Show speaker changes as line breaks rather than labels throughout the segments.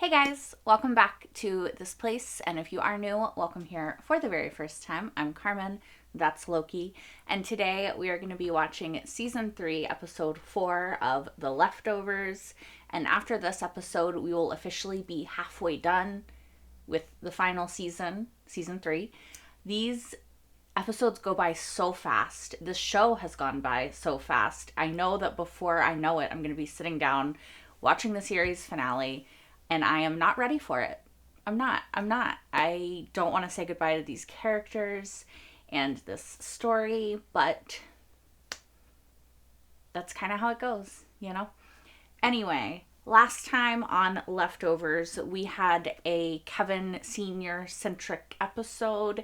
Hey guys, welcome back to this place, and if you are new, welcome here for the very first time. I'm Carmen, that's Loki, and today we are going to be watching Season 3, Episode 4 of The Leftovers, and after this episode, we will officially be halfway done with the final season, Season 3. These episodes go by so fast. This show has gone by so fast. I know that before I know it, I'm going to be sitting down watching the series finale, and I am not ready for it. I'm not. I don't want to say goodbye to these characters and this story, but that's kind of how it goes, you know? Anyway, last time on Leftovers, we had a Kevin Sr. centric episode.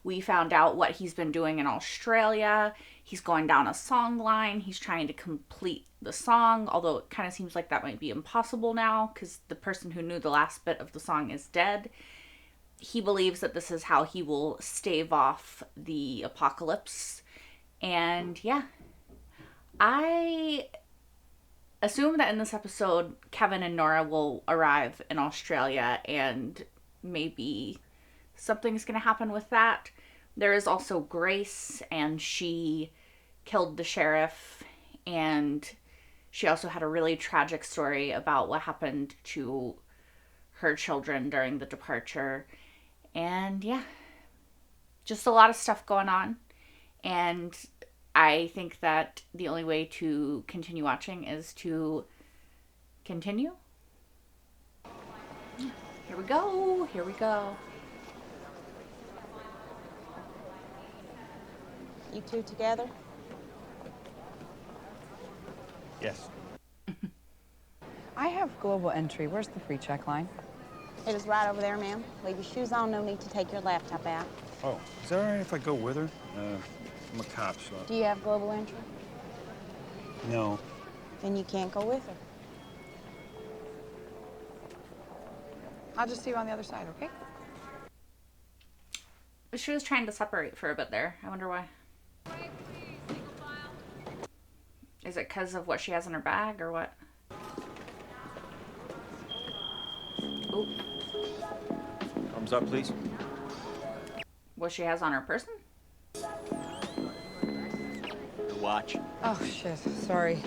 We found out what he's been doing in Australia. He's going down a song line. He's trying to complete the song, although it kind of seems like that might be impossible now because the person who knew the last bit of the song is dead. He believes that this is how he will stave off the apocalypse. And yeah, I assume that in this episode, Kevin and Nora will arrive in Australia and maybe something's going to happen with that. There is also Grace, and she killed the sheriff, and she also had a really tragic story about what happened to her children during the departure. And yeah, just a lot of stuff going on. And I think that the only way to continue watching is to continue. Here we go. Here we go.
You two together?
Yes.
I have global entry. Where's the free check line?
It is right over there, ma'am. Leave your shoes on. No need to take your laptop out.
Oh, is that all right if I go with her? I'm a cop, so...
Do you have global entry?
No.
Then you can't go with her.
I'll just see you on the other side, okay?
She was trying to separate for a bit there. I wonder why. Is it because of what she has in her bag or what? Ooh.
Thumbs up, please.
What she has on her person?
Your watch.
Oh, shit. Sorry.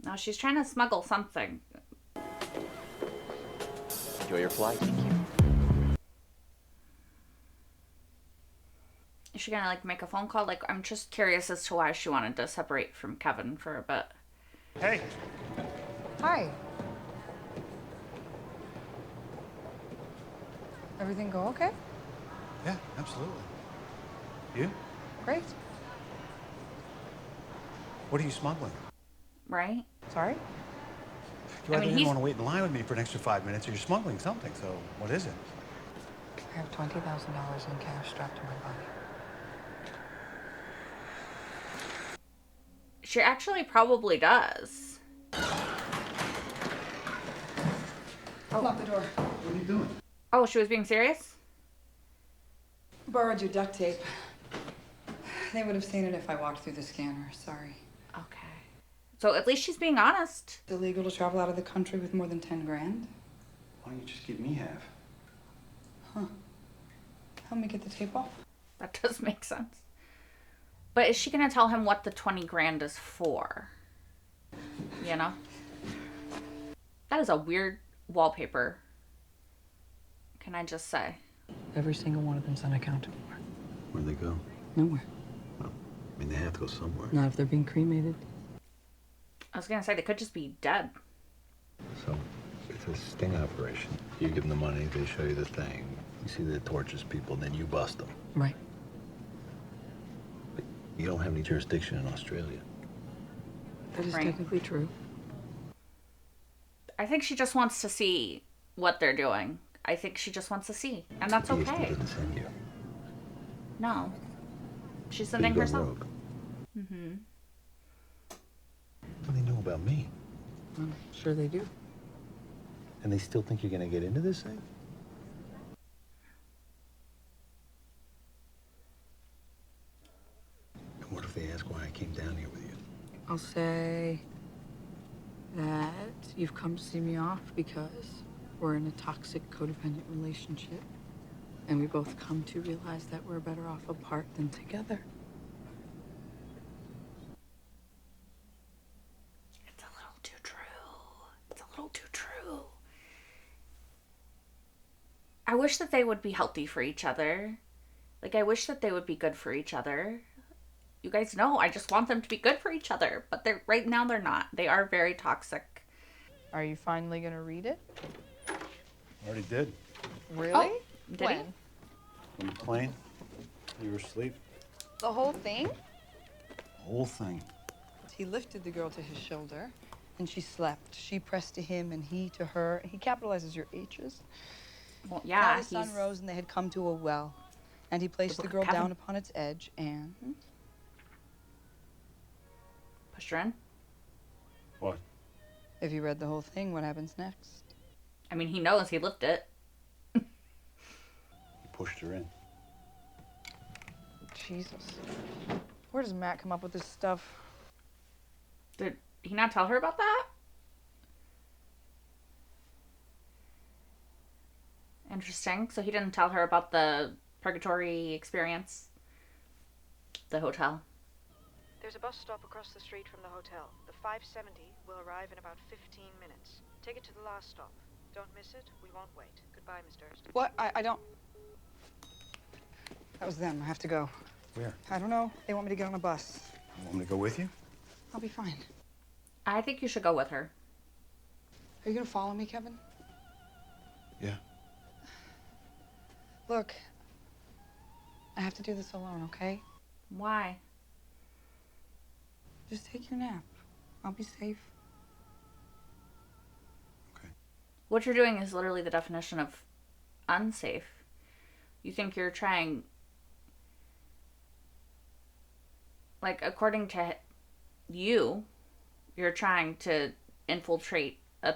No, she's trying to smuggle something.
Enjoy your flight.
Is she gonna, make a phone call? I'm just curious as to why she wanted to separate from Kevin for a bit.
Hey.
Hi. Everything go okay?
Yeah, absolutely. You?
Great.
What are you smuggling?
Right?
Sorry?
You
I
either
mean,
didn't want to wait in line with me for an extra 5 minutes, or you're smuggling something, so what is it?
I have $20,000 in cash strapped to my body.
She actually probably does.
Lock the door.
What are you doing?
Oh, she was being serious?
Borrowed your duct tape. They would have seen it if I walked through the scanner. Sorry.
Okay. So at least she's being honest.
It's illegal to travel out of the country with more than 10 grand.
Why don't you just give me half?
Huh. Help me get the tape off.
That does make sense. But is she gonna tell him what the 20 grand is for? You know? That is a weird wallpaper. Can I just say?
Every single one of them's unaccounted for.
Where'd they go?
Nowhere.
Well, I mean, they have to go somewhere.
Not if they're being cremated.
I was gonna say they could just be dead.
So, it's a sting operation. You give them the money, they show you the thing. You see that it tortures people, then you bust them.
Right.
But you don't have any jurisdiction in Australia.
That is
Right.
technically true.
I think she just wants to see what they're doing. I think she just wants to see. And that's
PhD
okay.
didn't send you.
No. She's
But you
sending
go
herself.
rogue. What do they know about me?
I'm sure they do.
And they still think you're gonna get into this thing? And what if they ask why I came down here with you?
I'll say that you've come to see me off because we're in a toxic, codependent relationship. And we both come to realize that we're better off apart than together.
It's a little too true. It's a little too true. I wish that they would be healthy for each other. Like, I wish that they would be good for each other. You guys know, I just want them to be good for each other. But they're right now they're not. They are very toxic.
Are you finally gonna read it?
Already did.
Really?
Oh, did he?
When?
On the plane. You were asleep.
The whole thing?
The whole thing.
He lifted the girl to his shoulder, and she slept. She pressed to him, and he to her. He capitalizes your H's.
Well,
Now
yeah,
the sun
he's...
rose, and they had come to a well. And he placed the girl
Kevin.
down upon its edge, and
pushed her in.
What?
if you read the whole thing, what happens next?
I mean, he knows he lift it.
You pushed her in.
Jesus. Where does Matt come up with this stuff?
Did he not tell her about that? Interesting. So he didn't tell her about the purgatory experience? The hotel.
There's a bus stop across the street from the hotel. The 570 will arrive in about 15 minutes. Take it to the last stop. Don't miss it. We won't wait. Goodbye, Miss Durst.
What? I don't... That was them. I have to go.
Where?
I don't know. They want me to get on a bus.
You want me to go with you?
I'll be fine.
I think you should go with her.
Are you gonna follow me, Kevin?
Yeah.
Look, I have to do this alone, okay?
Why?
Just take your nap. I'll be safe.
Okay.
What you're doing is literally the definition of unsafe. You think you're trying... Like, according to you, you're trying to infiltrate a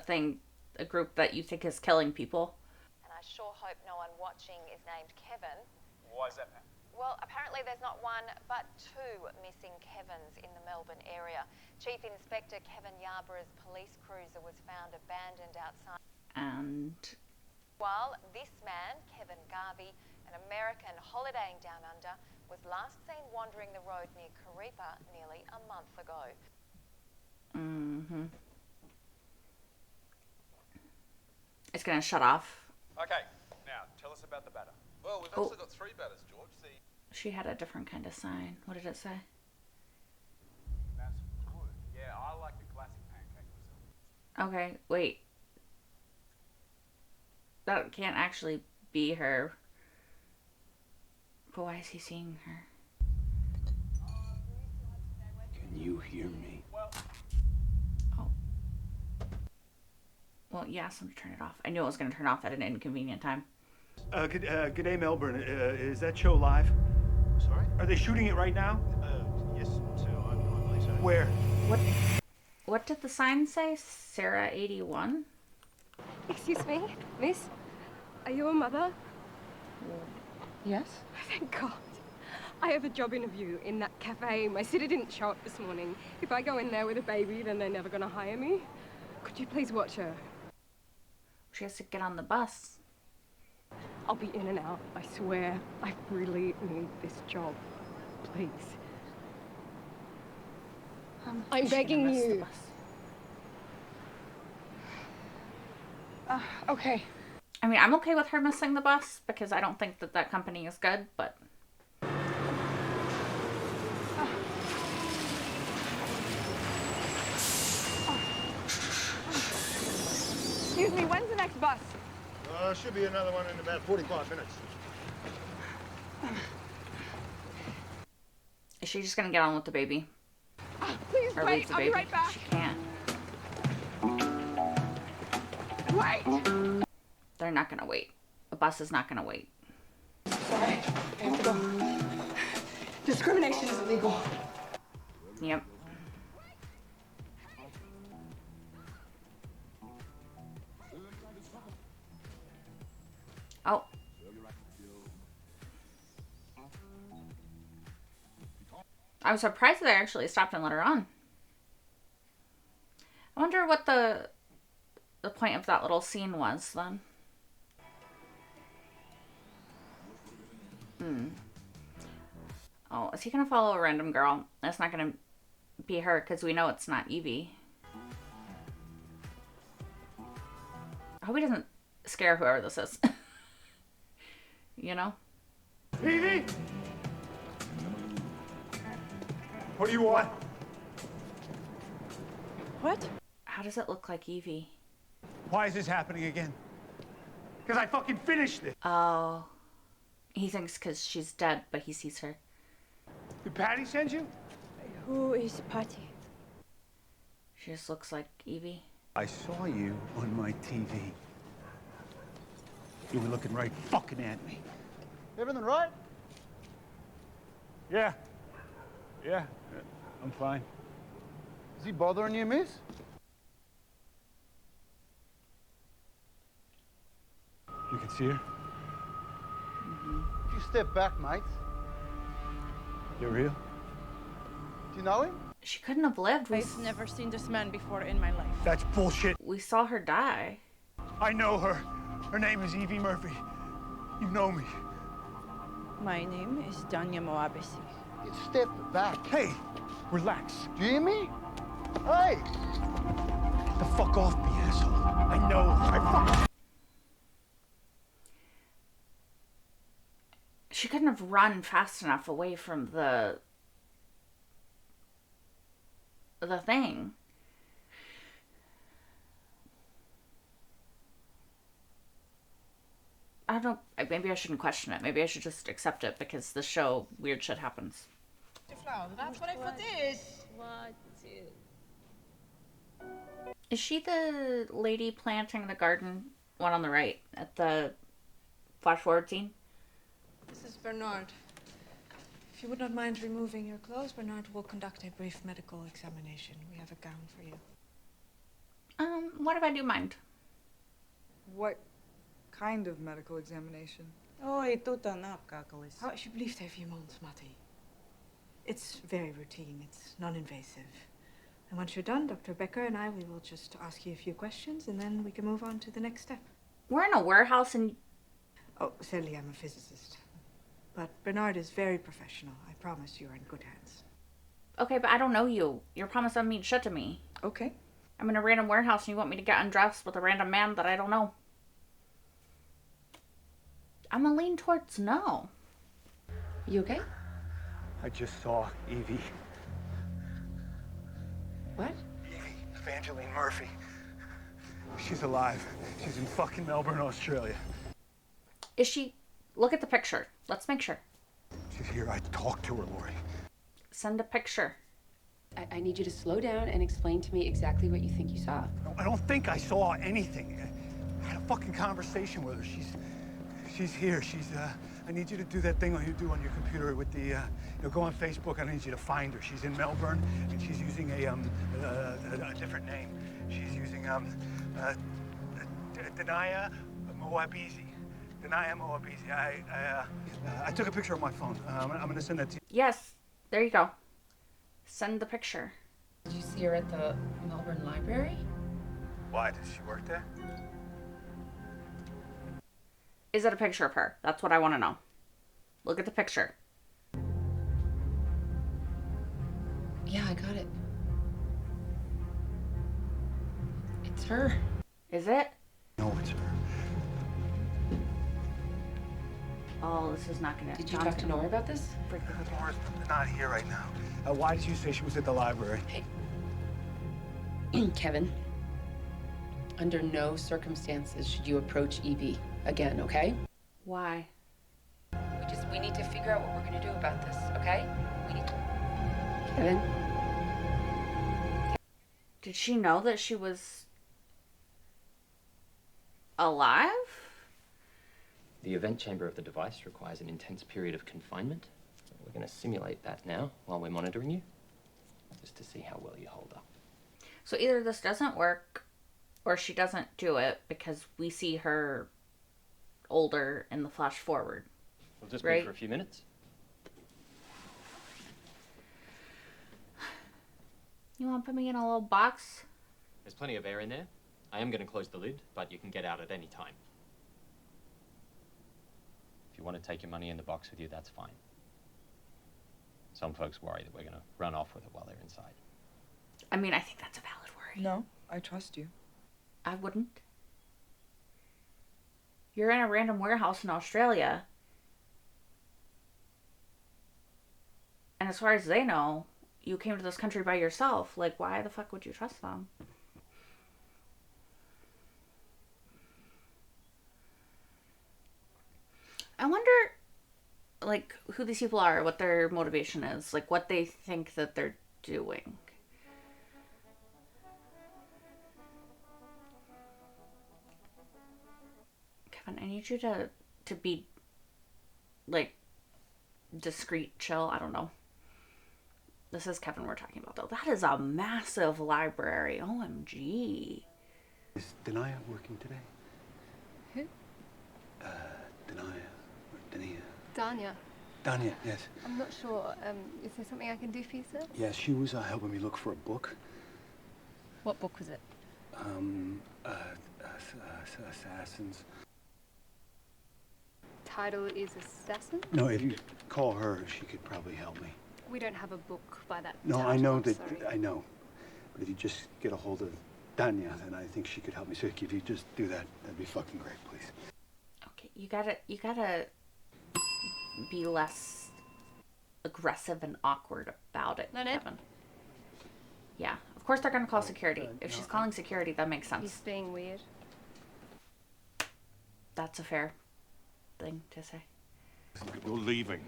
group that you think is killing people.
And I sure hope no one watching is named Kevin.
Why is that, Pat?
Well, apparently there's not one, but two missing Kevins in the Melbourne area. Chief Inspector Kevin Yarborough's police cruiser was found abandoned outside.
And
While this man, Kevin Garvey, an American holidaying down under, was last seen wandering the road near Karipa nearly a month ago.
it's gonna shut off.
Okay, now tell us about the batter.
Well, we've
Oh.
actually got three batters, George.
She had a different kind of sign. What did it say?
That's good. Yeah, I like the classic pancake myself.
Okay, wait. That can't actually be her. But why is he seeing her?
Can you hear me?
Oh. Well, you asked him to turn it off. I knew it was going to turn off at an inconvenient time.
Good day, Melbourne. Is that show live?
Sorry?
Are they shooting it right now?
Yes, sir, I believe so.
Where?
What did the sign say? Sarah 81?
Excuse me, miss? Are you a mother?
Yes?
Thank God. I have a job interview in that cafe. My sitter didn't show up this morning. If I go in there with a baby, then they're never going to hire me. Could you please watch her?
She has to get on the bus.
I'll be in and out, I swear. I really need this job. Please. I'm
She's gonna
begging
miss the
you.
bus.
Okay.
I mean, I'm okay with her missing the bus because I don't think that that company is good, but...
Excuse me, when's the next bus?
Should be another one in about 45 minutes.
Is she just gonna get on with the baby?
Please
Or leave
wait,
the
I'll
baby?
be right back.
She can't.
Wait!
They're not gonna wait. The bus is not gonna wait.
Sorry, I have to go. Discrimination is illegal.
Yep. Oh. I was surprised that I actually stopped and let her on. I wonder what the point of that little scene was then. Oh, is he gonna follow a random girl? That's not gonna be her because we know it's not Evie. I hope he doesn't scare whoever this is. You know?
Evie! What do you want?
What?
How does it look like Evie?
Why is this happening again? Because I fucking finished it.
Oh. He thinks because she's dead, but he sees her.
Did Patty send you?
Who is Patty?
She just looks like Evie.
I saw you on my TV. You were looking right fucking at me.
Everything right?
Yeah. Yeah, I'm fine.
Is he bothering you, miss?
You can see her?
You step back, mate.
You're real?
Do you know him?
She couldn't have lived.
I've never seen this man before in my life.
That's bullshit.
We saw her die.
I know her. Her name is Evie Murphy. You know me.
My name is Danya Moabisi.
You step back.
Hey, relax.
Do you hear me? Hey!
Get the fuck off me, asshole. I know. I fucking...
She couldn't have run fast enough away from the thing. I don't know. Maybe I shouldn't question it. Maybe I should just accept it because the show, weird shit happens. Is she the lady planting the garden? One on the right at the flash forward scene?
This is Bernard. If you would not mind removing your clothes, Bernard will conduct a brief medical examination. We have a gown for you.
What if I do mind?
What kind of medical examination?
Alsjeblieft even je mond, Matty. It's very routine. It's non-invasive. And once you're done, Dr. Becker and I, we will just ask you a few questions, and then we can move on to the next step.
We're in a warehouse and...
Oh, sadly, I'm a physicist. But Bernard is very professional. I promise you are in good hands.
Okay, but I don't know you. Your promise doesn't mean shit to me.
Okay.
I'm in a random warehouse and you want me to get undressed with a random man that I don't know. I'm gonna lean towards no.
You okay?
I just saw Evie.
What?
Evie, Evangeline Murphy. She's alive. She's in fucking Melbourne, Australia.
Is she... Look at the picture. Let's make sure.
She's here. I talked to her, Lori.
Send a picture.
I need you to slow down and explain to me exactly what you think you saw.
No, I don't think I saw anything. I had a fucking conversation with her. She's here. I need you to do that thing you do on your computer with the, go on Facebook. I need you to find her. She's in Melbourne, and she's using a different name. She's using, Denia Moabisi. Denia Moabisi. I took a picture on my phone. I'm gonna send that to you.
Yes. There you go. Send the picture.
Did you see her at the Melbourne Library?
Why? Does she work there?
Is it a picture of her? That's what I want to know. Look at the picture.
Yeah, I got it. It's her.
Is it?
No, it's her.
Oh, this is not gonna...
Did you talk to Nora about this?
Nora's not here right now. Why did you say she was at the library?
Hey. Kevin, under no circumstances should you approach Evie again, okay?
Why?
We need to figure out what we're gonna do about this, okay? We need to... Kevin?
Did she know that she was alive?
The event chamber of the device requires an intense period of confinement. We're going to simulate that now while we're monitoring you, just to see how well you hold up.
So either this doesn't work, or she doesn't do it because we see her older in the flash forward.
We'll just
right?
be for a few minutes.
You want to put me in a little box
There's plenty of air in there. I am going to close the lid, but you can get out at any time. If you want to take your money in the box with you, that's fine. Some folks worry that we're going to run off with it while they're inside.
I mean, I think that's a valid worry.
No, I trust you.
I wouldn't. You're in a random warehouse in Australia. And as far as they know, you came to this country by yourself. Like, why the fuck would you trust them? I wonder, like, who these people are, what their motivation is, like, what they think that they're doing. Kevin, I need you to be, like, discreet, chill. I don't know. This is Kevin we're talking about, though. That is a massive library. OMG.
Is Denia working today?
Who?
Denia. Or Denia.
Danya.
Dania, yes.
I'm not sure. Is there something I can do for you, sir?
Yeah, she was helping me look for a book.
What book was it?
Assassins.
Title is Assassin?
No, if you call her, she could probably help me.
We don't have a book by that
No,
title,
I know
I'm
that.
sorry.
I know. But if you just get a hold of Dania, then I think she could help me. So if you just do that, that'd be fucking great, please.
Okay, you gotta be less aggressive and awkward about it,
Leonard?
Kevin. Yeah, of course they're gonna call security. If she's calling security, that makes sense.
He's being weird.
That's a fair thing to say.
You're leaving.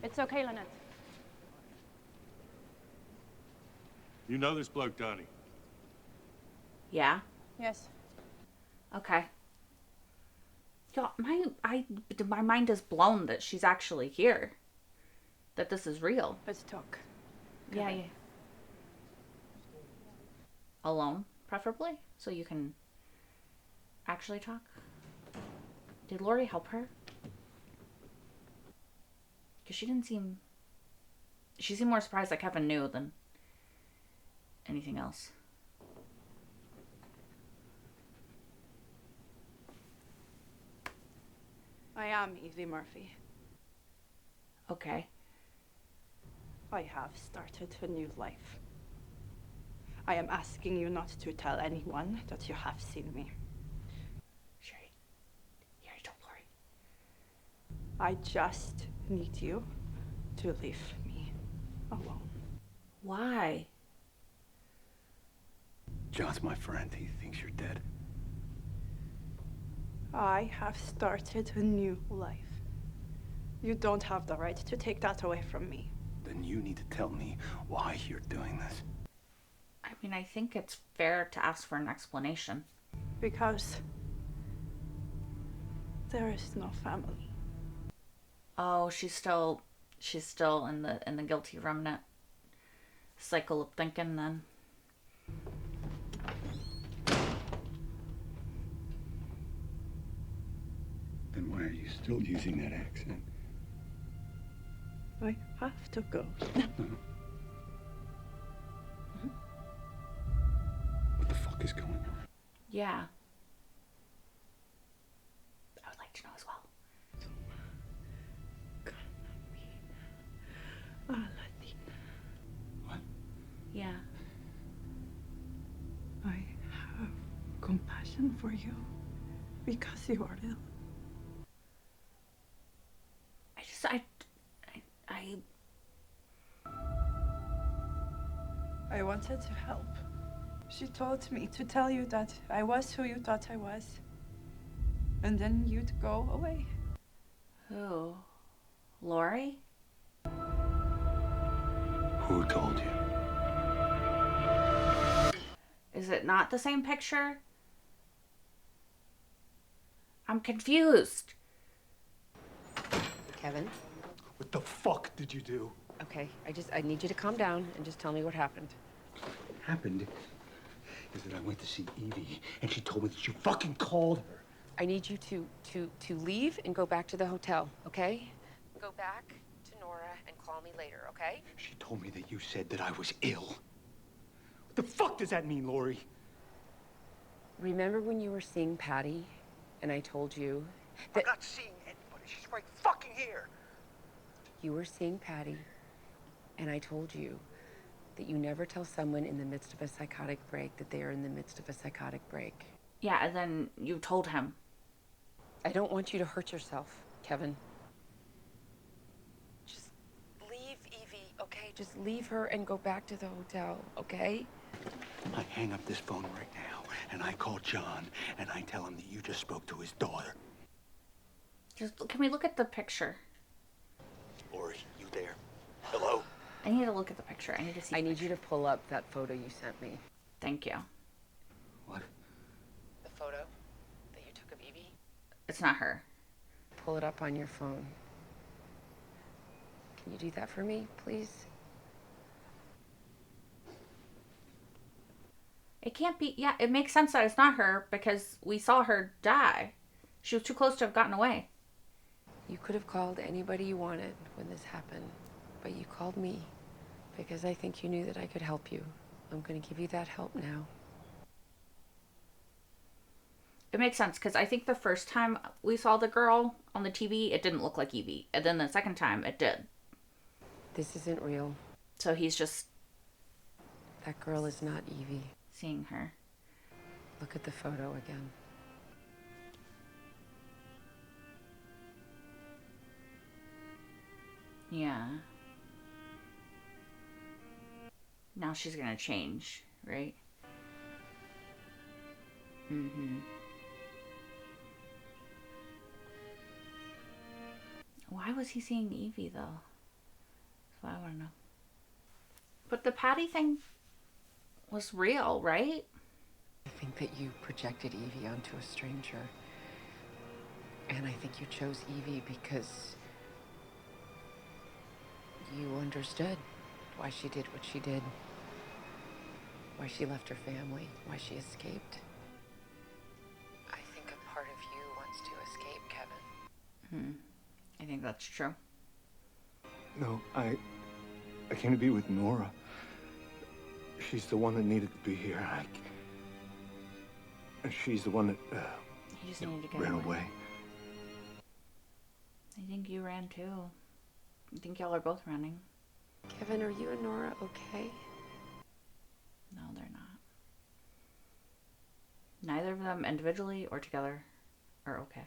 It's okay, Leonard.
You know this bloke, Donnie?
Yeah?
Yes.
Okay. Yeah, my mind is blown that she's actually here. That this is real.
Let's talk.
Yeah, yeah. Alone, preferably, so you can actually talk. Did Lori help her? Because she seemed more surprised that Kevin knew than anything else.
I am Evie Murphy.
Okay.
I have started a new life. I am asking you not to tell anyone that you have seen me.
Sherry, you already told Lori.
I just need you to leave me alone.
Why?
John's my friend. He thinks you're dead.
I have started a new life. You don't have the right to take that away from me.
Then you need to tell me why you're doing this.
I mean, I think it's fair to ask for an explanation.
Because there is no family.
Oh, she's still in the guilty remnant cycle of thinking then.
Then why are you still using that accent?
I have to go.
What the fuck is going on?
Yeah. I would like to know as well.
What?
Yeah.
I have compassion for you because you are ill. I wanted to help. She told me to tell you that I was who you thought I was. And then you'd go away.
Who? Lori?
Who told you?
Is it not the same picture? I'm confused.
Kevin?
What the fuck did you do?
Okay, I need you to calm down and just tell me what happened.
Happened is that I went to see Evie, and she told me that you fucking called her.
I need you to leave and go back to the hotel, okay? Go back to Nora and call me later, okay?
She told me that you said that I was ill. What the fuck does that mean, Lori?
Remember when you were seeing Patty and I told you that...
I'm not seeing anybody. She's right fucking here.
You were seeing Patty and I told you that you never tell someone in the midst of a psychotic break that they are in the midst of a psychotic break.
Yeah, and then you told him.
I don't want you to hurt yourself, Kevin. Just leave Evie, okay? Just leave her and go back to the hotel, okay?
I hang up this phone right now, and I call John, and I tell him that you just spoke to his daughter.
Can we look at the picture?
Lori, you there? Hello?
I need to look at the picture. I need to see.
I need you to pull up that photo you sent me.
Thank you.
What?
The photo that you took of Evie?
It's not her.
Pull it up on your phone. Can you do that for me, please?
It can't be. Yeah, it makes sense that it's not her because we saw her die. She was too close to have gotten away.
You could have called anybody you wanted when this happened, but you called me because I think you knew that I could help you. I'm going to give you that help now.
It makes sense because I think the first time we saw the girl on the TV, it didn't look like Evie. And then the second time, it did.
This isn't real.
So he's just...
That girl is not Evie.
Seeing her.
Look at the photo again.
Yeah. Now she's gonna change, right? Mm-hmm. Why was he seeing Evie, though? That's what I want to know. But the Patty thing was real, right?
I think that you projected Evie onto a stranger. And I think you chose Evie because you understood why she did what she did. Why she left her family. Why she escaped. I think a part of you wants to escape, Kevin.
I think that's true.
No, I came to be with Nora. She's the one that needed to be here. And she's the one that
You just needed to get
ran
away.
away.
I think you ran too. I think y'all are both running.
Kevin, are you and Nora okay?
No, they're not. Neither of them individually or together are okay.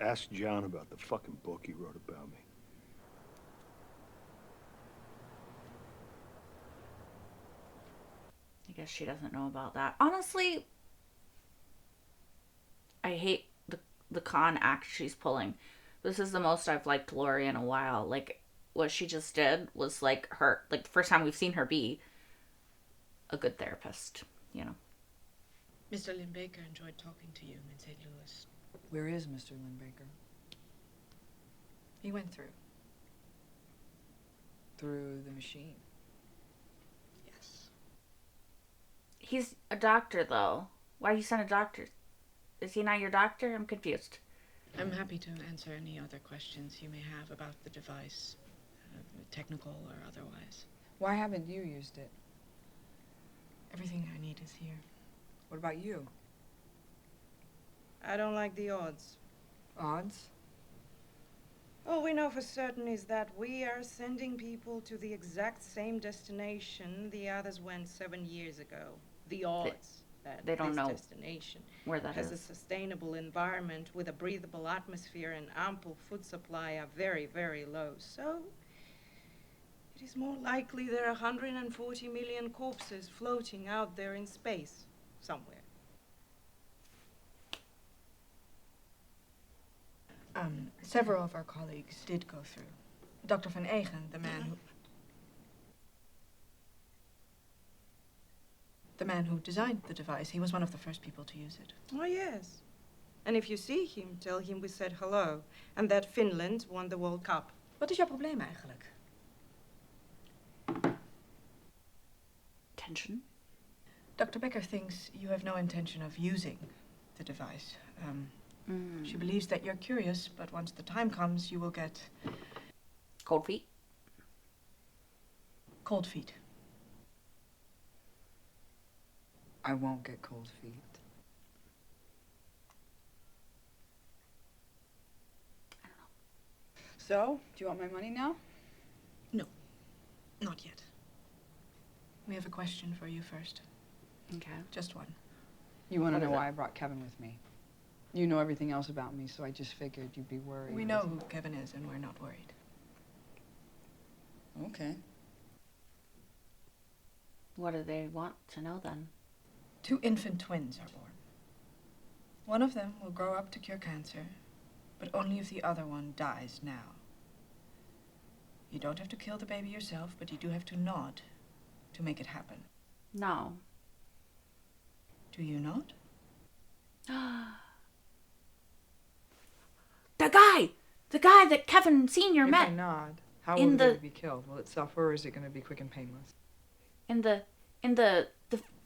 Ask John about the fucking book he wrote about me.
I guess she doesn't know about that. Honestly, I hate the con act she's pulling. This is the most I've liked Lori in a while. Like, what she just did was like her, like the first time we've seen her be a good therapist, you know.
Mr. Lindbaker enjoyed talking to you in St. Louis.
Where is Mr. Lindbaker?
He went through.
Through the machine.
Yes.
He's a doctor, though. Why you send a doctor? Is he not your doctor? I'm confused.
I'm happy to answer any other questions you may have about the device, technical or otherwise.
Why haven't you used it?
Everything I need is here.
What about you?
I don't like the odds.
Odds?
All we know for certain is that we are sending people to the exact same destination the others went 7 years ago. The odds that
they don't
this
know
destination
where that
has a
is.
sustainable environment with a breathable atmosphere and ample food supply are very, very low. So it is more likely there are 140 million corpses floating out there in space somewhere.
Several of our colleagues did go through. Dr. Van Egen, the man who designed the device, he was one of the first people to use it.
Oh, yes. And if you see him, tell him we said hello and that Finland won the World Cup.
Wat is jouw probleem eigenlijk?
Tension?
Dr. Becker thinks you have no intention of using the device. She believes that you're curious, but once the time comes, you will get...
Cold feet?
Cold feet.
I won't get cold feet.
So, do you want my money now?
No, not yet. We have a question for you first.
Okay.
Just one.
You want
What
to
is
know
it?
why I brought Kevin with me? You know everything else about me, so I just figured you'd be worried.
We know who Kevin is, and we're not worried.
Okay.
What do they want to know then?
2 infant twins are born. One of them will grow up to cure cancer, but only if the other one dies now. You don't have to kill the baby yourself, but you do have to nod to make it happen.
No.
Do you nod?
The guy that Kevin Sr.
If
met.
I nod, how
in
will
the
the baby be killed? Will it suffer, or is it going to be quick and painless?
in the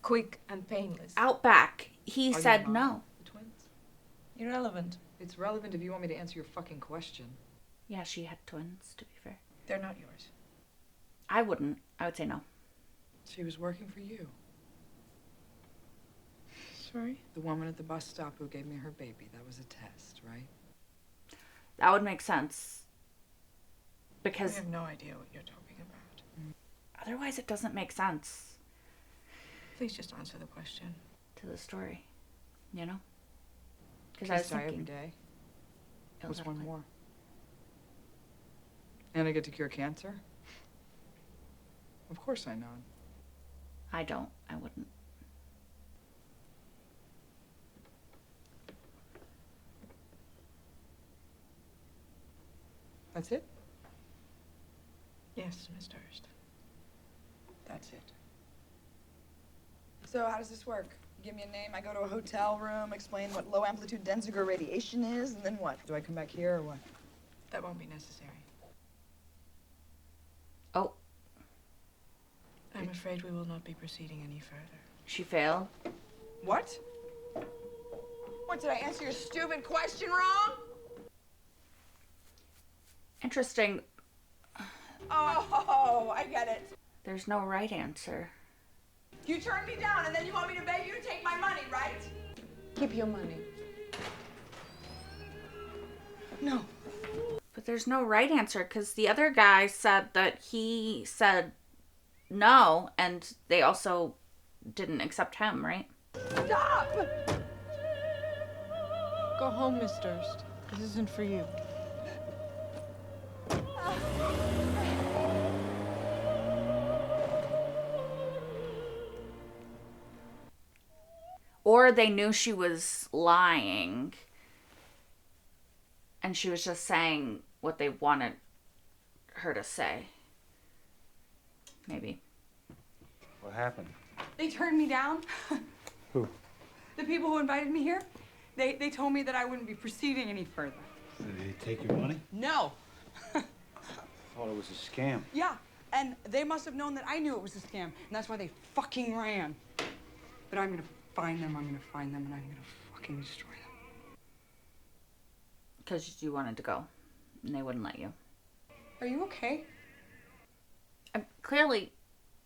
quick and painless
outback. He
Are you
said
not
no.
The twins?
Irrelevant.
It's relevant if you want me to answer your fucking question.
Yeah, she had twins, to be fair.
They're not yours.
I wouldn't. I would say no.
She was working for you.
Sorry?
The woman at the bus stop who gave me her baby. That was a test, right?
That would make sense.
I
Because
have no idea what you're talking about.
otherwise it doesn't make sense
Please just answer the question.
to the story. You know? Because I was
Kids die every
thinking.
day.
It'll
What's one
definitely-
more? And I get to cure cancer? Of course I nod.
I don't. I wouldn't.
That's it?
Yes, Mr. Hurst. That's it.
So how does this work? You give me a name, I go to a hotel room, explain what low amplitude Denziger radiation is, and then what?
Do I come back here or what?
That won't be necessary.
Oh,
I'm afraid we will not be proceeding any further.
she failed.
What? What, did I answer your stupid question wrong?
Interesting.
Oh, I get it.
There's no right answer.
You turned me down and then you want me to beg you to take my money, right?
Keep your money.
No.
But there's no right answer because the other guy said that he said no, and they also didn't accept him, right?
Stop!
Go home, Miss Durst. This isn't for you.
Or they knew she was lying and she was just saying what they wanted her to say. Maybe.
What happened?
They turned me down.
Who?
The people who invited me here, they told me that I wouldn't be proceeding any further.
Did they take your money?
No.
I thought it was a scam.
Yeah, and they must have known that I knew it was a scam, and that's why they fucking ran. But I'm gonna find them, and I'm gonna fucking destroy them.
Because you wanted to go and they wouldn't let you.
Are you okay?
Clearly,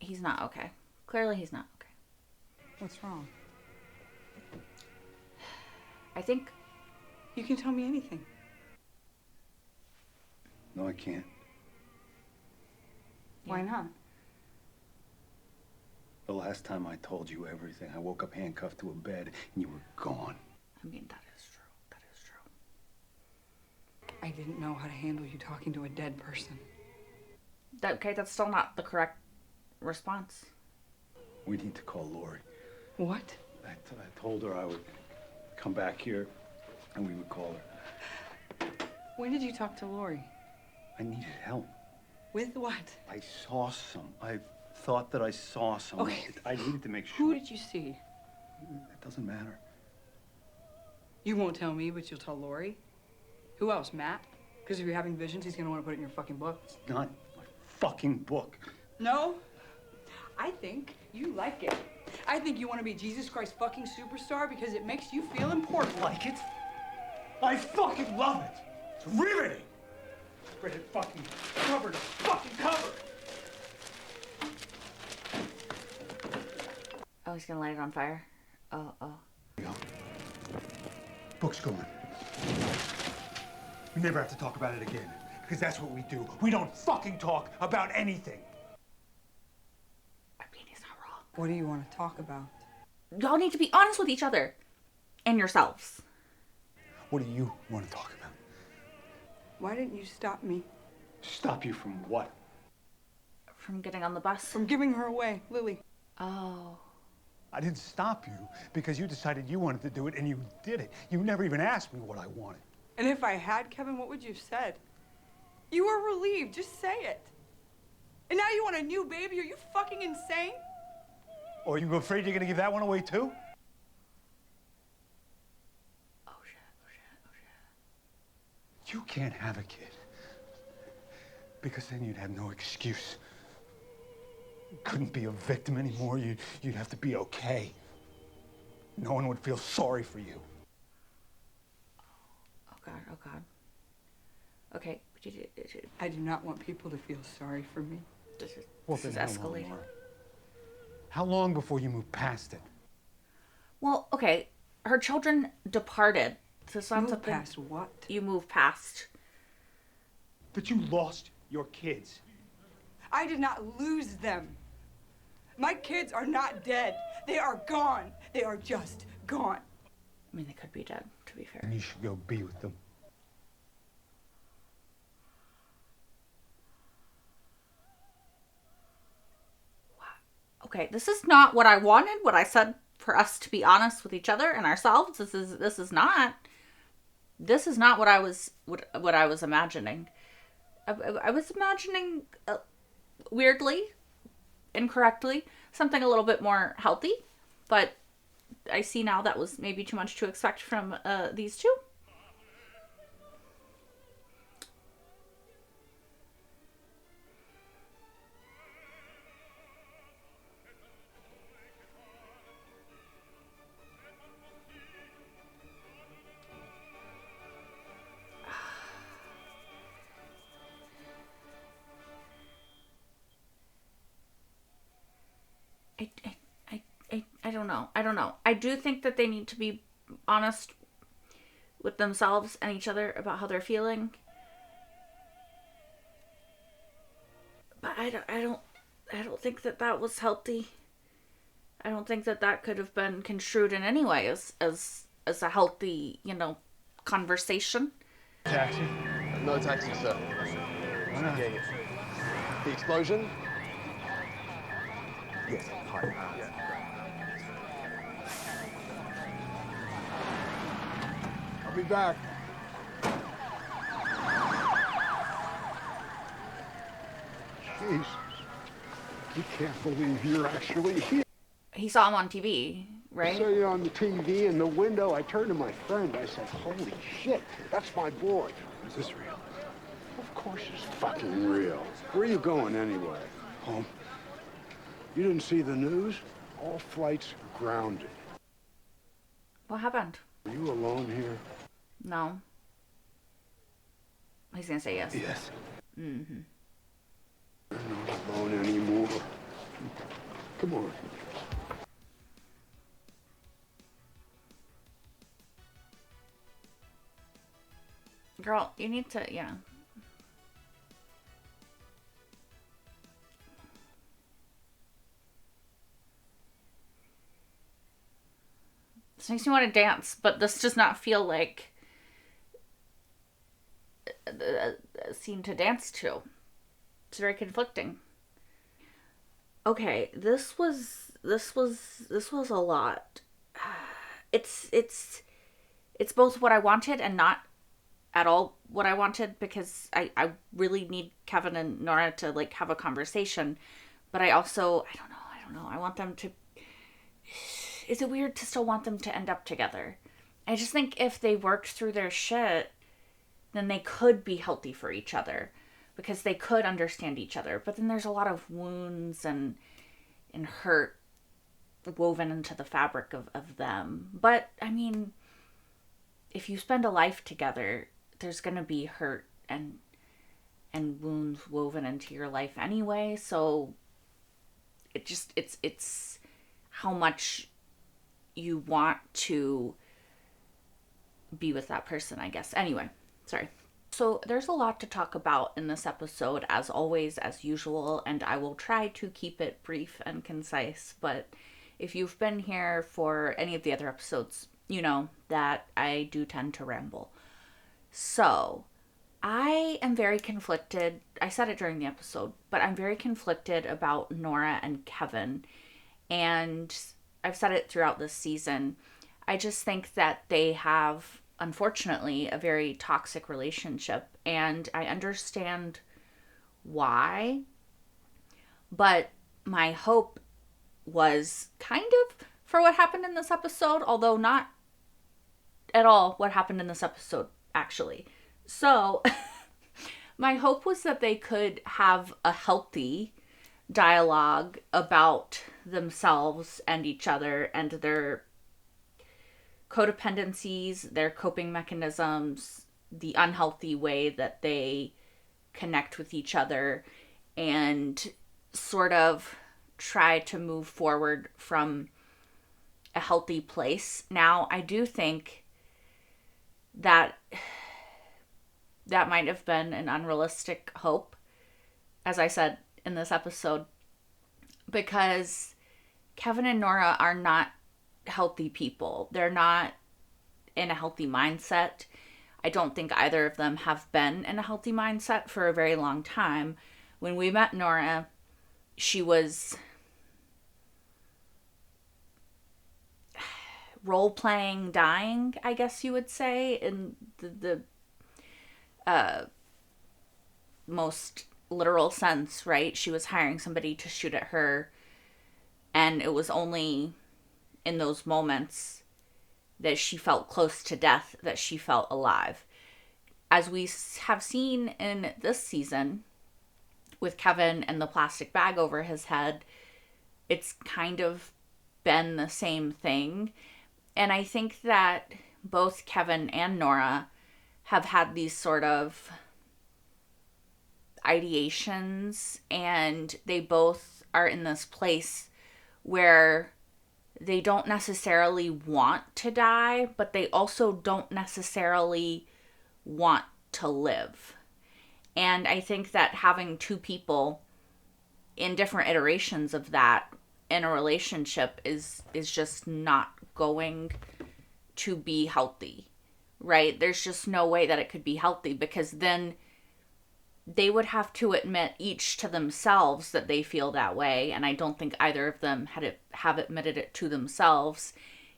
he's not okay. Clearly, he's not okay.
What's wrong?
I think...
You can tell me anything.
No, I can't.
Why not?
The last time I told you everything, I woke up handcuffed to a bed and you were gone.
I mean, that is true. That is true.
I didn't know how to handle you talking to a dead person.
Okay, that's still not the correct response.
We need to call Lori.
What?
I told her I would come back here and we would call her.
When did you talk to Lori?
I needed help.
With what?
I saw some. I thought that I saw some.
Okay.
I needed to make sure.
Who did you see?
It doesn't matter.
You won't tell me, but you'll tell Lori? Who else, Matt? Because if you're having visions, he's gonna want to put it in your fucking book.
It's not my fucking book.
No? I think you like it. I think you want to be Jesus Christ fucking superstar because it makes you feel important.
Like it? I fucking love it. It's riveting. Read it fucking cover to fucking cover.
Oh, he's gonna light it on fire? Oh.
Book's gone. We never have to talk about it again. Because that's what we do. We don't fucking talk about anything.
I mean, he's not wrong.
What do you want to talk about?
Y'all need to be honest with each other and yourselves.
What do you want to talk about?
Why didn't you stop me?
Stop you from what?
From getting on the bus?
From giving her away, Lily.
Oh.
I didn't stop you because you decided you wanted to do it and you did it. You never even asked me what I wanted.
And if I had, Kevin, what would you have said? You were relieved. Just say it. And now you want a new baby? Are you fucking insane?
Or are you afraid you're going to give that one away too?
Oh shit.
You can't have a kid. Because then you'd have no excuse. You couldn't be a victim anymore. You'd have to be okay. No one would feel sorry for you.
Oh God. Okay.
I do not want people to feel sorry for me.
This is escalating.
How long before you move past it?
Well, okay. Her children departed. So it's not
Move
something
past what?
you move past.
That you lost your kids.
I did not lose them. My kids are not dead. They are gone. They are just gone.
I mean, they could be dead, to be fair.
And you should go be with them.
Okay, this is not what I wanted. What I said for us to be honest with each other and ourselves. This is not what I was imagining. I was imagining weirdly, incorrectly, something a little bit more healthy, but I see now that was maybe too much to expect from these two. I don't know. I do think that they need to be honest with themselves and each other about how they're feeling. But I don't think that was healthy. I don't think that could have been construed in any way as a healthy, conversation.
Taxi?
No taxi, sir.
Why not?
The explosion?
Yes. Hi.
I'll be back.
Jeez. You can't believe you're actually here.
He saw him on TV, right?
I saw you on the TV in the window. I turned to my friend. I said, holy shit, that's my boy.
Is this real?
Of course it's fucking real. Where are you going anyway?
Home.
You didn't see the news? All flights grounded.
What happened?
Are you alone here?
No. He's gonna say yes.
Yes.
Mm-hmm.
You're not alone anymore. Come on.
Girl, you need to, This makes me want to dance, but this does not feel like a scene to dance to. It's very conflicting. Okay, this was a lot. It's both what I wanted and not at all what I wanted, because I really need Kevin and Nora to have a conversation, but I don't know. I want them to. Is it weird to still want them to end up together? I just think if they worked through their shit, then they could be healthy for each other, because they could understand each other. But then there's a lot of wounds and hurt woven into the fabric of them. But, I mean, if you spend a life together, there's going to be hurt and wounds woven into your life anyway. So it's how much you want to be with that person, I guess. Anyway, sorry. So there's a lot to talk about in this episode, as always, as usual, and I will try to keep it brief and concise. But if you've been here for any of the other episodes, you know that I do tend to ramble. So I am very conflicted. I said it during the episode, but I'm very conflicted about Nora and Kevin. And I've said it throughout this season. I just think that they have, unfortunately, a very toxic relationship. And I understand why. But my hope was kind of for what happened in this episode, although not at all what happened in this episode, actually. So, my hope was that they could have a healthy dialogue about themselves and each other and their codependencies, their coping mechanisms, the unhealthy way that they connect with each other, and sort of try to move forward from a healthy place. Now, I do think that might have been an unrealistic hope, as I said in this episode, because Kevin and Nora are not healthy people. They're not in a healthy mindset. I don't think either of them have been in a healthy mindset for a very long time. When we met Nora, she was role-playing dying, I guess you would say, in the most literal sense, right? She was hiring somebody to shoot at her, and it was only in those moments that she felt close to death that she felt alive. As we have seen in this season with Kevin and the plastic bag over his head, it's kind of been the same thing. And I think that both Kevin and Nora have had these sort of ideations, and they both are in this place where they don't necessarily want to die, but they also don't necessarily want to live. And I think that having two people in different iterations of that in a relationship is just not going to be healthy, right? There's just no way that it could be healthy, because then they would have to admit each to themselves that they feel that way, and I don't think either of them have admitted it to themselves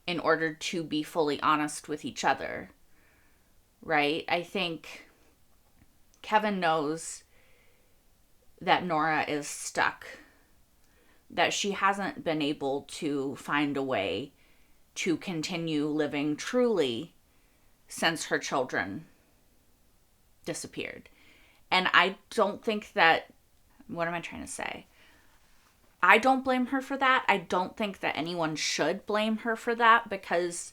in order to be fully honest with each other, right? I think Kevin knows that Nora is stuck, that she hasn't been able to find a way to continue living truly since her children disappeared. And I don't think that, what am I trying to say? I don't blame her for that. I don't think that anyone should blame her for that, because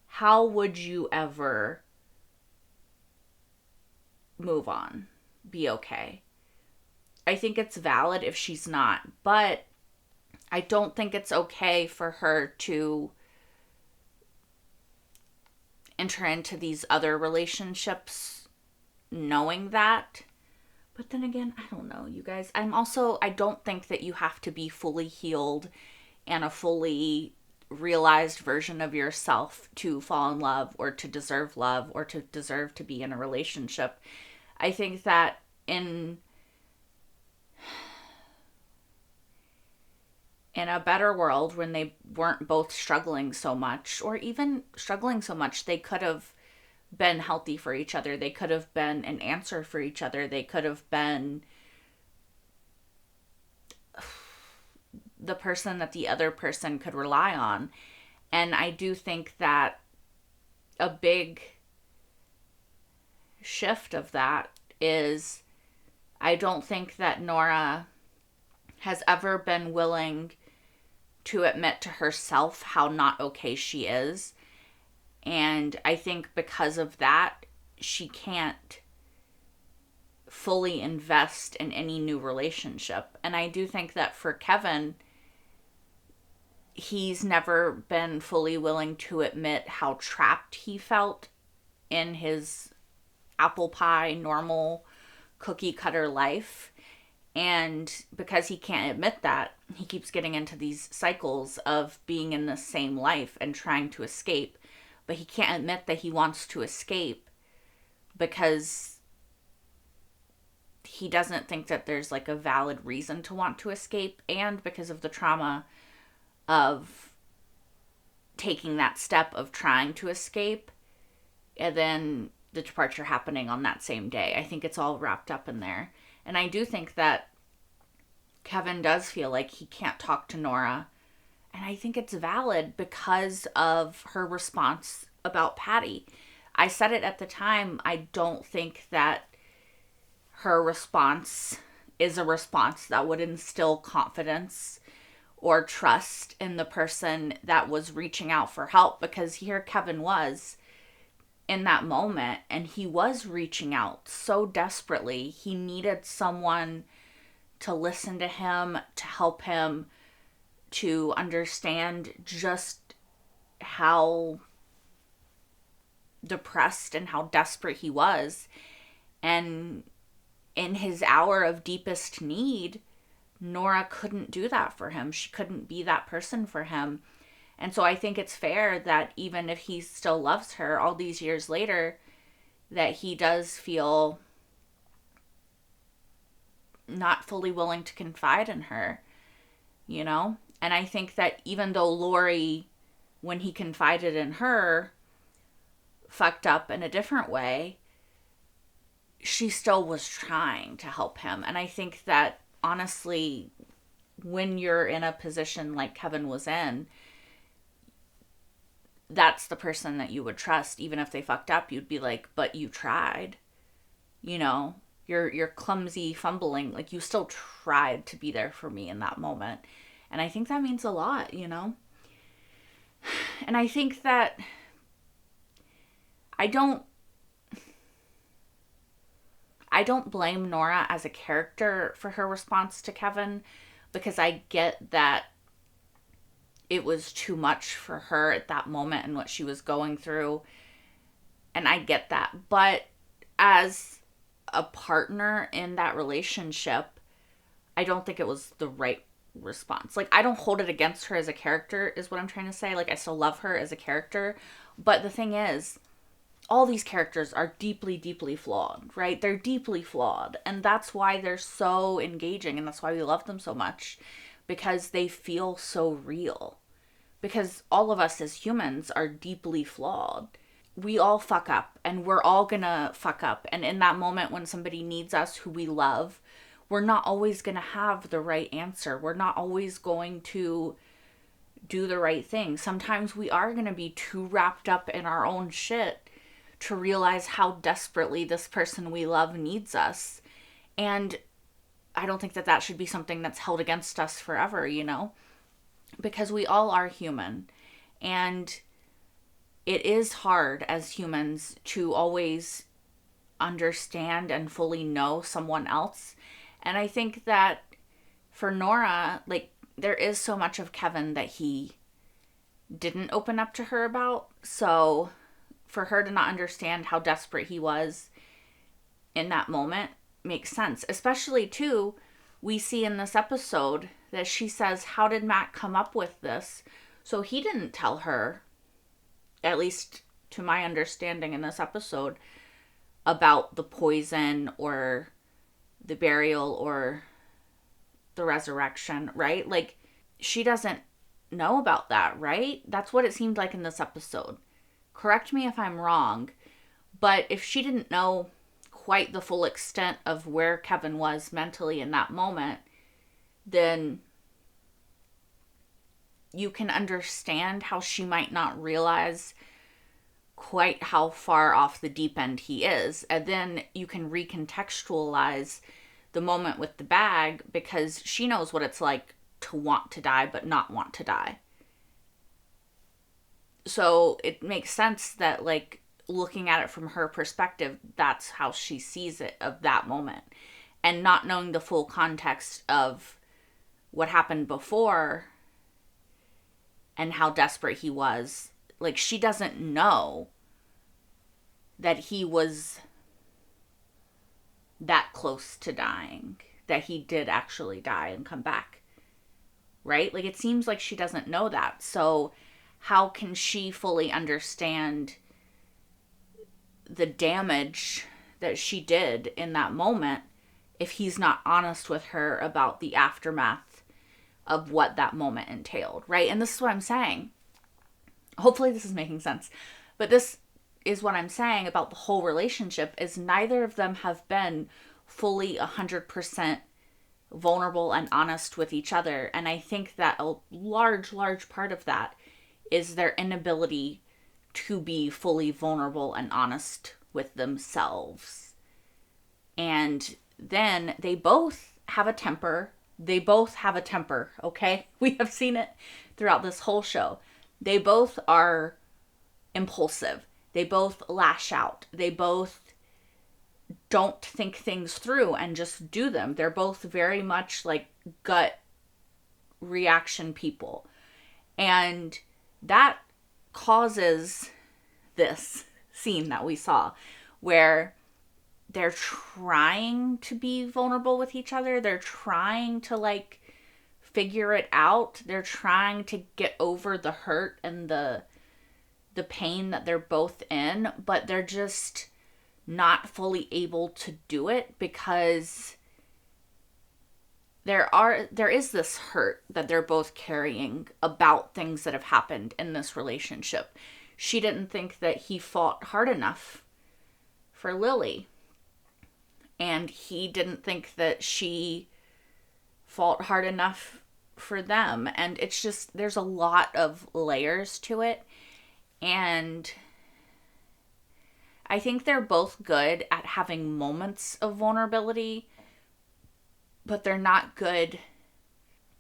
how would you ever move on, be okay? I think it's valid if she's not, but I don't think it's okay for her to enter into these other relationships knowing that. But then again, I don't know, you guys. I don't think that you have to be fully healed and a fully realized version of yourself to fall in love or to deserve love or to deserve to be in a relationship. I think that in a better world, when they weren't both struggling so much, or even struggling so much, they could have been healthy for each other. They could have been an answer for each other. They could have been the person that the other person could rely on. And I do think that a big shift of that is, I don't think that Nora has ever been willing to admit to herself how not okay she is. And I think because of that, she can't fully invest in any new relationship. And I do think that for Kevin, he's never been fully willing to admit how trapped he felt in his apple pie, normal cookie cutter life. And because he can't admit that, he keeps getting into these cycles of being in the same life and trying to escape. But he can't admit that he wants to escape because he doesn't think that there's like a valid reason to want to escape, and because of the trauma of taking that step of trying to escape and then the departure happening on that same day. I think it's all wrapped up in there. And I do think that Kevin does feel like he can't talk to Nora. And I think it's valid because of her response about Patty. I said it at the time, I don't think that her response is a response that would instill confidence or trust in the person that was reaching out for help, because here Kevin was in that moment and he was reaching out so desperately. He needed someone to listen to him, to help him, to understand just how depressed and how desperate he was. And in his hour of deepest need, Nora couldn't do that for him. She couldn't be that person for him. And so I think it's fair that even if he still loves her all these years later, that he does feel not fully willing to confide in her, you know? And I think that even though Lori, when he confided in her, fucked up in a different way, she still was trying to help him. And I think that, honestly, when you're in a position like Kevin was in, that's the person that you would trust. Even if they fucked up, you'd be like, but you tried. You know, you're clumsy fumbling, like you still tried to be there for me in that moment. And I think that means a lot, you know? And I think that I don't blame Nora as a character for her response to Kevin, because I get that it was too much for her at that moment and what she was going through. And I get that. But as a partner in that relationship, I don't think it was the right response. Like, I don't hold it against her as a character, is what I'm trying to say. Like, I still love her as a character. But the thing is, all these characters are deeply, deeply flawed, right? They're deeply flawed. And that's why they're so engaging. And that's why we love them so much. Because they feel so real. Because all of us as humans are deeply flawed. We all fuck up. And we're all gonna fuck up. And in that moment when somebody needs us who we love, we're not always gonna have the right answer. We're not always going to do the right thing. Sometimes we are gonna be too wrapped up in our own shit to realize how desperately this person we love needs us. And I don't think that that should be something that's held against us forever, you know? Because we all are human. And it is hard as humans to always understand and fully know someone else. And I think that for Nora, like, there is so much of Kevin that he didn't open up to her about. So for her to not understand how desperate he was in that moment makes sense. Especially, too, we see in this episode that she says, how did Matt come up with this? So he didn't tell her, at least to my understanding in this episode, about the poison or the burial or the resurrection, right? Like, she doesn't know about that, right? That's what it seemed like in this episode. Correct me if I'm wrong, but if she didn't know quite the full extent of where Kevin was mentally in that moment, then you can understand how she might not realize quite how far off the deep end he is. And then you can recontextualize the moment with the bag, because she knows what it's like to want to die but not want to die. So it makes sense that, like, looking at it from her perspective, that's how she sees it of that moment. And not knowing the full context of what happened before and how desperate he was. Like, she doesn't know that he was that close to dying, that he did actually die and come back, right? Like, it seems like she doesn't know that. So how can she fully understand the damage that she did in that moment if he's not honest with her about the aftermath of what that moment entailed, right? And this is what I'm saying. Hopefully this is making sense. But this is what I'm saying about the whole relationship, is neither of them have been fully 100% vulnerable and honest with each other. And I think that a large part of that is their inability to be fully vulnerable and honest with themselves. And then they both have a temper. They both have a temper, okay? We have seen it throughout this whole show. They both are impulsive. They both lash out. They both don't think things through and just do them. They're both very much like gut reaction people. And that causes this scene that we saw where they're trying to be vulnerable with each other. They're trying to like figure it out. They're trying to get over the hurt and the pain that they're both in, but they're just not fully able to do it because there is this hurt that they're both carrying about things that have happened in this relationship. She didn't think that he fought hard enough for Lily, and he didn't think that she fought hard enough for them. And it's just, there's a lot of layers to it. And I think they're both good at having moments of vulnerability, but they're not good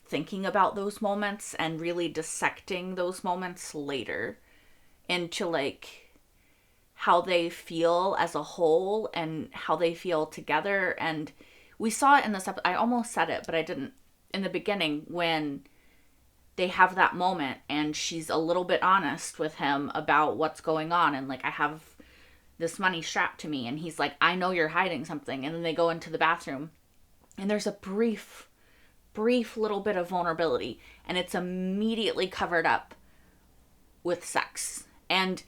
thinking about those moments and really dissecting those moments later into like how they feel as a whole and how they feel together. And we saw it in this episode. I almost said it, but I didn't in the beginning, when they have that moment and she's a little bit honest with him about what's going on. And like, I have this money strapped to me. And he's like, I know you're hiding something. And then they go into the bathroom and there's a brief little bit of vulnerability. And it's immediately covered up with sex. And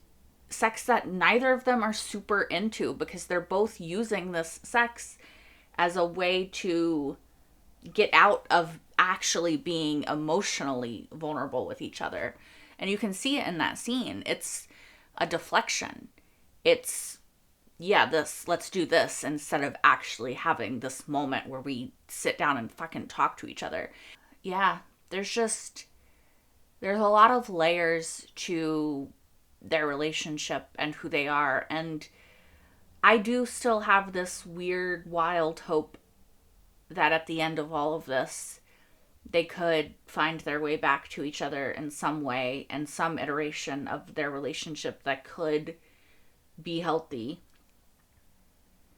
sex that neither of them are super into, because they're both using this sex as a way to get out of actually being emotionally vulnerable with each other. And you can see it in that scene. It's a deflection. It's, yeah, let's do this, instead of actually having this moment where we sit down and fucking talk to each other. Yeah, there's a lot of layers to their relationship and who they are. And I do still have this weird, wild hope that at the end of all of this, they could find their way back to each other in some way, and some iteration of their relationship that could be healthy.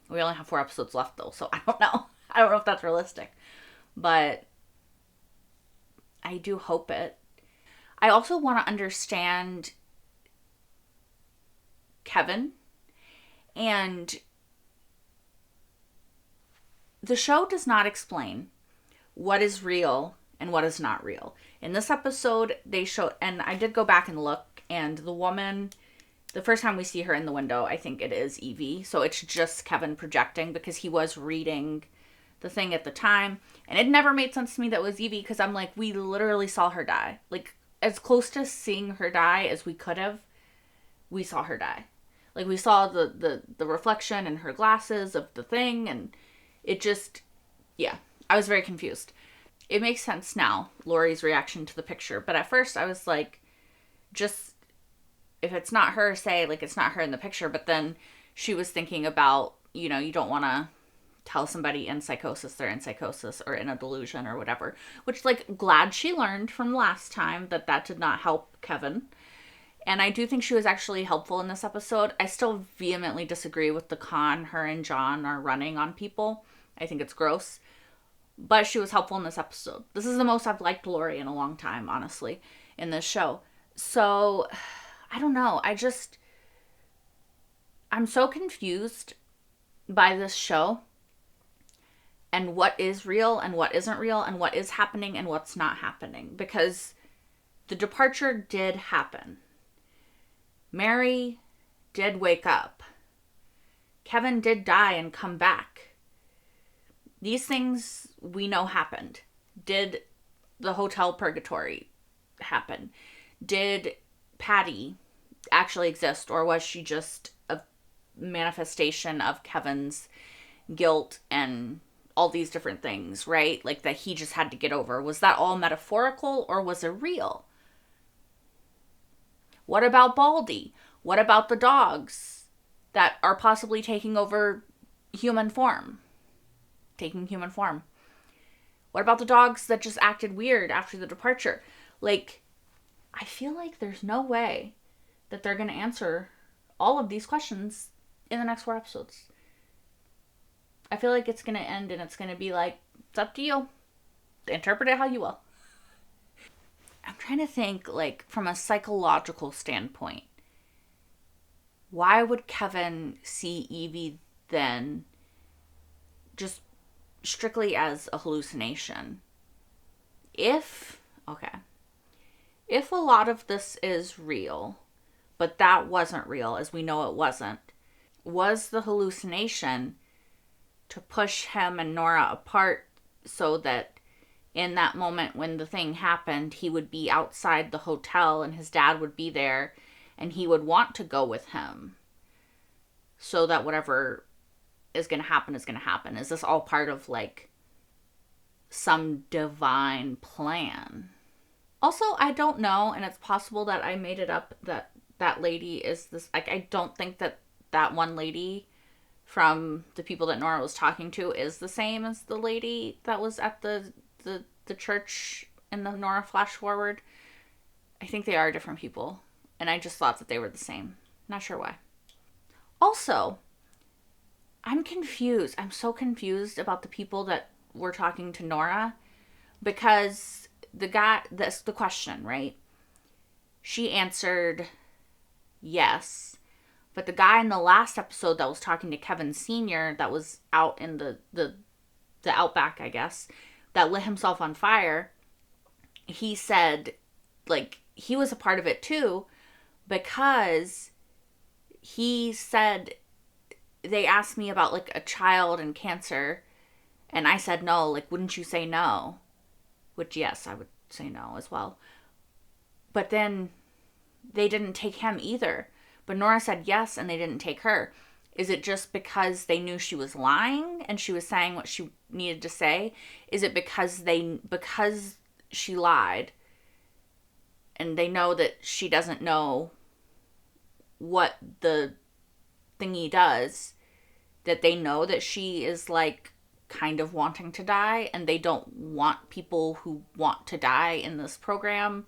We only have 4 episodes left though, so I don't know. I don't know if that's realistic, but I do hope it. I also want to understand Kevin, and the show does not explain what is real and what is not real. In this episode, they showed, and I did go back and look, and the woman, the first time we see her in the window, I think it is Evie. So it's just Kevin projecting, because he was reading the thing at the time. And it never made sense to me that it was Evie, because I'm like, we literally saw her die. Like, as close to seeing her die as we could have, we saw her die. Like, we saw the reflection in her glasses of the thing, and it just, yeah, I was very confused. It makes sense now, Laurie's reaction to the picture. But at first I was like, just, if it's not her, say, like, it's not her in the picture. But then she was thinking about, you know, you don't want to tell somebody in psychosis they're in psychosis or in a delusion or whatever. Which, like, glad she learned from last time that did not help Kevin. And I do think she was actually helpful in this episode. I still vehemently disagree with the con her and John are running on people. I think it's gross. But she was helpful in this episode. This is the most I've liked Laurie in a long time, honestly, in this show. So, I don't know. I'm so confused by this show. and what is real and what isn't real and what is happening and what's not happening. Because the departure did happen. Mary did wake up. Kevin did die and come back. These things we know happened. Did the hotel purgatory happen? Did Patty actually exist, or was she just a manifestation of Kevin's guilt and all these different things, right? Like that he just had to get over. Was that all metaphorical or was it real? What about Baldy? What about the dogs that are possibly taking over human form? Taking human form. What about the dogs that just acted weird after the departure? Like, I feel like there's no way that they're going to answer all of these questions in the next 4 episodes. I feel like it's going to end and it's going to be like, it's up to you. Interpret it how you will. I'm trying to think, like, from a psychological standpoint. Why would Kevin see Evie then just strictly as a hallucination? If a lot of this is real, but that wasn't real, as we know it wasn't, was the hallucination to push him and Nora apart so that in that moment when the thing happened, he would be outside the hotel and his dad would be there and he would want to go with him so that whatever is going to happen is going to happen? Is this all part of like some divine plan? Also, I don't know, and it's possible that I made it up that that lady is this, like, I don't think that that one lady from the people that Nora was talking to is the same as the lady that was at the church in the Nora flash forward. I think they are different people, and I just thought that they were the same. Not sure why. Also, I'm confused. I'm so confused about the people that were talking to Nora, because the guy, that's the question, right? She answered yes. But the guy in the last episode that was talking to Kevin Sr., that was out in the outback, I guess, that lit himself on fire, he said, like, he was a part of it too, because he said, they asked me about, like, a child and cancer, and I said no, like, wouldn't you say no? Which, yes, I would say no as well. But then they didn't take him either. But Nora said yes, and they didn't take her. Is it just because they knew she was lying and she was saying what she needed to say? Is it because she lied and they know that she doesn't know what the thingy does, that they know that she is, like, kind of wanting to die, and they don't want people who want to die in this program?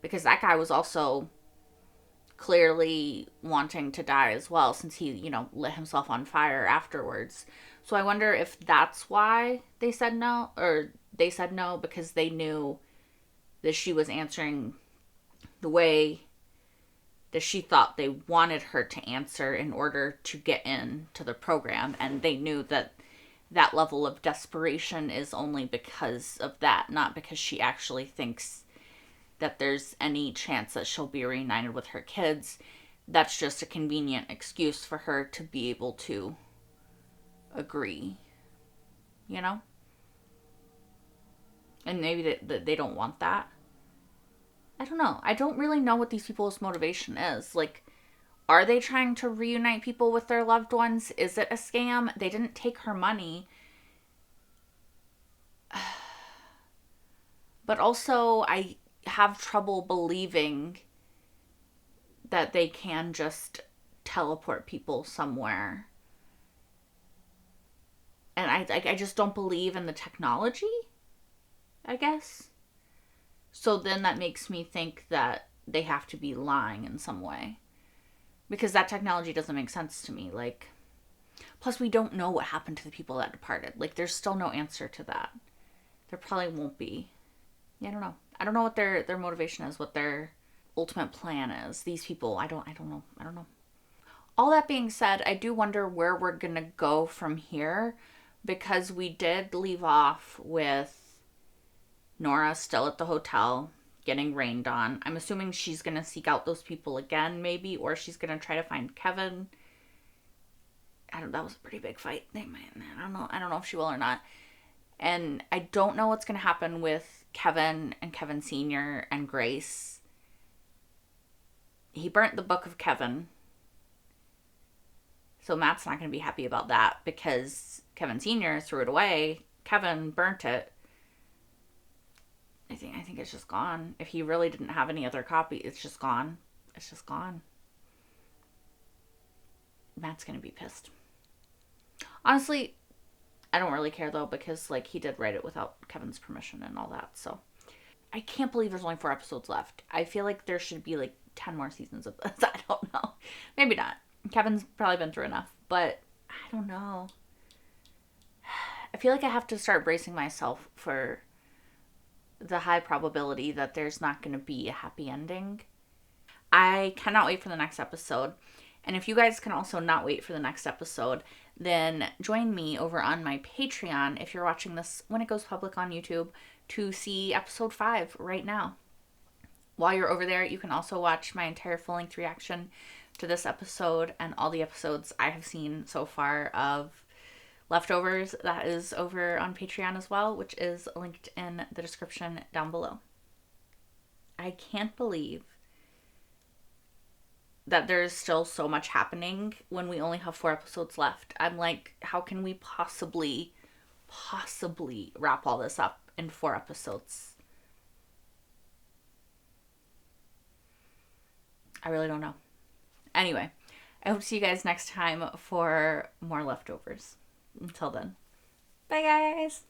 Because that guy was also clearly wanting to die as well, since he, lit himself on fire afterwards. So I wonder if that's why they said no, or they said no because they knew that she was answering the way that she thought they wanted her to answer in order to get into the program, and they knew that that level of desperation is only because of that, not because she actually thinks that there's any chance that she'll be reunited with her kids. That's just a convenient excuse for her to be able to agree, And maybe they don't want that. I don't know. I don't really know what these people's motivation is. Like, are they trying to reunite people with their loved ones? Is it a scam? They didn't take her money. But also, I have trouble believing that they can just teleport people somewhere. And I just don't believe in the technology, I guess. So then that makes me think that they have to be lying in some way, because that technology doesn't make sense to me. Like, plus we don't know what happened to the people that departed. Like, there's still no answer to that. There probably won't be. Yeah, I don't know. I don't know what their motivation is, what their ultimate plan is. These people, I don't know. All that being said, I do wonder where we're gonna go from here, because we did leave off with Nora still at the hotel getting rained on. I'm assuming she's going to seek out those people again, maybe, or she's going to try to find Kevin. That was a pretty big fight. I don't know if she will or not. And I don't know what's going to happen with Kevin and Kevin Sr. and Grace. He burnt the book of Kevin. So Matt's not going to be happy about that because Kevin Sr. threw it away. Kevin burnt it. I think it's just gone. If he really didn't have any other copy, it's just gone. It's just gone. Matt's going to be pissed. Honestly, I don't really care though, because like he did write it without Kevin's permission and all that. So I can't believe there's only 4 episodes left. I feel like there should be like 10 more seasons of this. I don't know. Maybe not. Kevin's probably been through enough, but I don't know. I feel like I have to start bracing myself for the high probability that there's not going to be a happy ending. I cannot wait for the next episode. And if you guys can also not wait for the next episode, then join me over on my Patreon if you're watching this when it goes public on YouTube to see episode 5 right now. While you're over there, you can also watch my entire full-length reaction to this episode and all the episodes I have seen so far of Leftovers. That is over on Patreon as well, which is linked in the description down below. I can't believe that there's still so much happening when we only have 4 episodes left. I'm like, how can we possibly wrap all this up in 4 episodes? I really don't know. Anyway, I hope to see you guys next time for more Leftovers. Until then, bye guys!